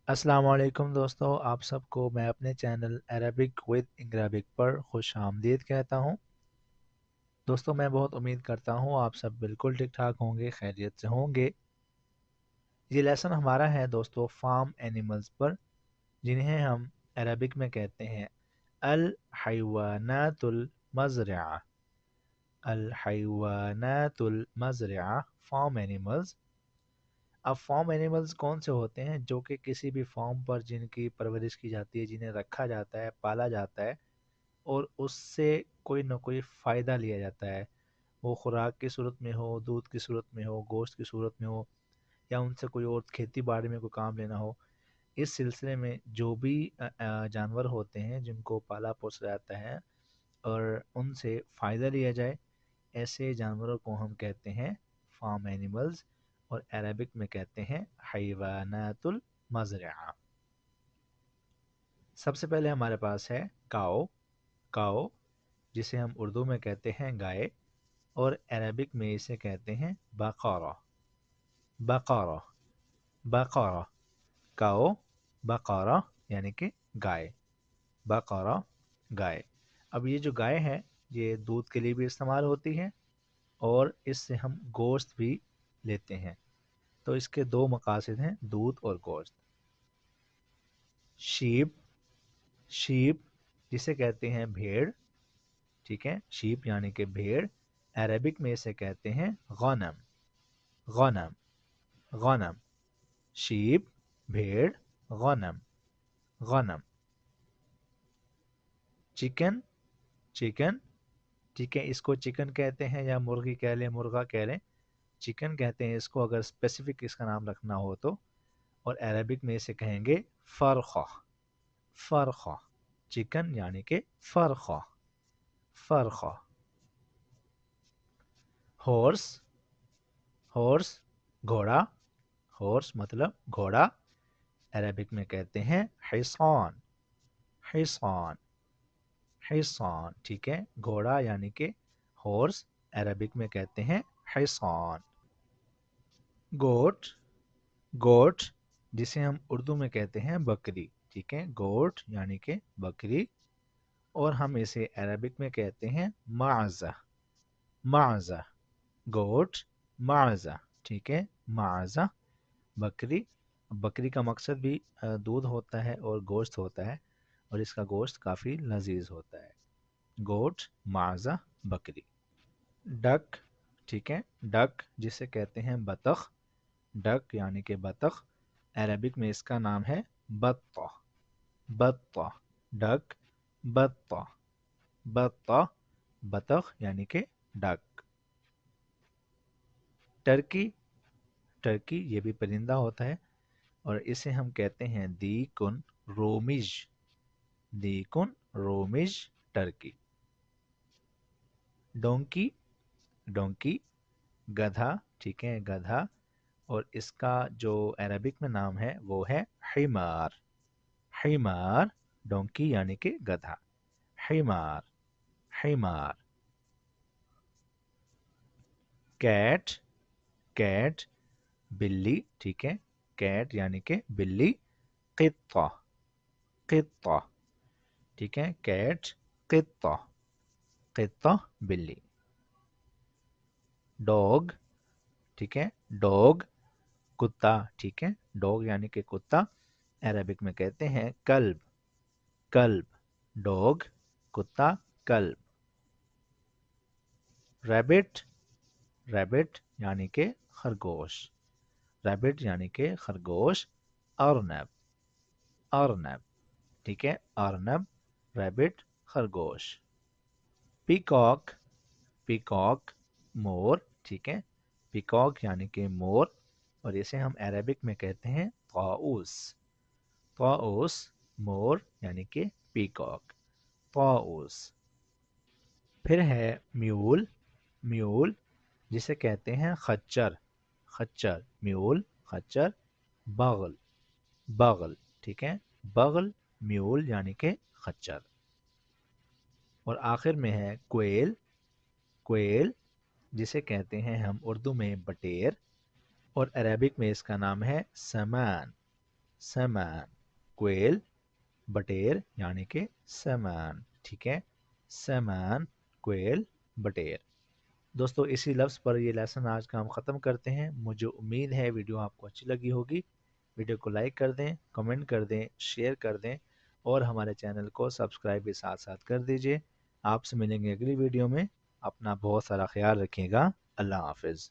السلام علیکم دوستو، آپ سب کو میں اپنے چینل عربک وتھ انگربک پر خوش آمدید کہتا ہوں۔ دوستو میں بہت امید کرتا ہوں آپ سب بالکل ٹھیک ٹھاک ہوں گے، خیریت سے ہوں گے۔ یہ لیسن ہمارا ہے دوستو فارم اینیملز پر، جنہیں ہم عربک میں کہتے ہیں الحیوانات المزرعہ۔ الحیوانات المزرعہ، فارم اینیملز۔ اب فارم اینیملز کون سے ہوتے ہیں؟ جو کہ کسی بھی فارم پر جن کی پرورش کی جاتی ہے، جنہیں رکھا جاتا ہے، پالا جاتا ہے اور اس سے کوئی نہ کوئی فائدہ لیا جاتا ہے، وہ خوراک کی صورت میں ہو، دودھ کی صورت میں ہو، گوشت کی صورت میں ہو، یا ان سے کوئی اور کھیتی باڑی میں کوئی کام لینا ہو۔ اس سلسلے میں جو بھی جانور ہوتے ہیں جن کو پالا پوسا جاتا ہے اور ان سے فائدہ لیا جائے، ایسے جانوروں کو ہم کہتے ہیں فارم اینیملز، اور عربک میں کہتے ہیں حیوانات المزرعہ۔ سب سے پہلے ہمارے پاس ہے کاؤ۔ کاؤ جسے ہم اردو میں کہتے ہیں گائے، اور عربک میں اسے کہتے ہیں بقرہ۔ بقرہ، بقرہ، کاؤ، بقرہ یعنی کہ گائے، بقرہ گائے۔ اب یہ جو گائے ہے یہ دودھ کے لیے بھی استعمال ہوتی ہے اور اس سے ہم گوشت بھی لیتے ہیں، تو اس کے دو مقاصد ہیں، دودھ اور گوشت۔ شیپ، شیپ جسے کہتے ہیں بھیڑ، ٹھیک ہے، شیپ یعنی کہ بھیڑ، عربک میں اسے کہتے ہیں غنم۔ غنم، غنم، شیپ، بھیڑ، غنم، غنم۔ چکن، چکن، ٹھیک ہے، اس کو چکن کہتے ہیں یا مرغی کہہ لیں، مرغا کہہ لیں، چکن کہتے ہیں اس کو اگر اسپیسیفک اس کا نام رکھنا ہو تو، اور عربک میں اسے کہیں گے فرخہ۔ فرخہ، چکن یعنی کہ فرخہ، فرخہ۔ ہورس، ہورس گھوڑا، ہورس مطلب گھوڑا، عربک میں کہتے ہیں حصان۔ حصان، حصان، ٹھیک ہے، گھوڑا یعنی کہ ہورس، عربک میں کہتے ہیں حصان۔ گوٹ، گوٹ جسے ہم اردو میں کہتے ہیں بکری، ٹھیک ہے، گوٹ یعنی کہ بکری، اور ہم اسے عربک میں کہتے ہیں معزہ۔ معزہ، گوٹ، معزہ، ٹھیک ہے، معزہ، بکری۔ بکری کا مقصد بھی دودھ ہوتا ہے اور گوشت ہوتا ہے، اور اس کا گوشت کافی لذیذ ہوتا ہے۔ گوٹ، معزہ، بکری۔ ڈک، ٹھیک ہے، ڈک جسے کہتے ہیں بطخ، ڈک یعنی کہ بطخ، عربک میں اس کا نام ہے بطہ۔ بطہ، ڈک، بطہ، بطہ، بطخ یعنی کہ ڈک۔ ٹرکی، ٹرکی یہ بھی پرندہ ہوتا ہے اور اسے ہم کہتے ہیں دیکن رومج۔ دیکن رومج، ٹرکی۔ ڈونکی، ڈونکی گدھا، ٹھیک ہے، گدھا، اور اس کا جو عربک میں نام ہے وہ ہے حمار۔ حمار، ڈونکی یعنی کہ گدھا، حمار، حمار۔ کیٹ، کیٹ بلی، ٹھیک ہے، کیٹ یعنی کہ بلی۔ قطہ، قطہ، ٹھیک ہے، کیٹ، قطہ، قطہ بلی۔ ڈوگ، ٹھیک ہے، ڈوگ کتا، ٹھیک ہے، ڈوگ یعنی کہ کتا، عربک میں کہتے ہیں کلب۔ کلب، ڈوگ، کتا، کلب۔ ریبٹ، ریبٹ یعنی کہ خرگوش، ریبٹ یعنی کہ خرگوش۔ ارنب، ارنب، ٹھیک ہے، ارنب، ریبٹ، خرگوش۔ پیکاک، پیکاک مور، ٹھیک ہے، پیکاک یعنی کہ مور، اور اسے ہم عربک میں کہتے ہیں طاؤس۔ طاؤس، مور یعنی کہ پیکاک، طاؤس۔ پھر ہے میول، میول جسے کہتے ہیں خچر۔ خچر، میول، خچر۔ بغل، بغل، ٹھیک ہے، بغل، میول یعنی کہ خچر۔ اور آخر میں ہے کویل، کویل جسے کہتے ہیں ہم اردو میں بٹیر، اور عربک میں اس کا نام ہے سمان۔ سیمان. کویل بٹیر یعنی کہ سیمان. ٹھیک ہے، سیمان کویل بٹیر. دوستو اسی لفظ پر یہ لیسن آج کا ہم ختم کرتے ہیں. مجھے امید ہے ویڈیو آپ کو اچھی لگی ہوگی. ویڈیو کو لائک کر دیں، کمنٹ کر دیں، شیئر کر دیں اور ہمارے چینل کو سبسکرائب بھی ساتھ ساتھ کر دیجئے. آپ سے ملیں گے اگلی ویڈیو میں. اپنا بہت سارا خیال رکھیے گا. اللہ حافظ.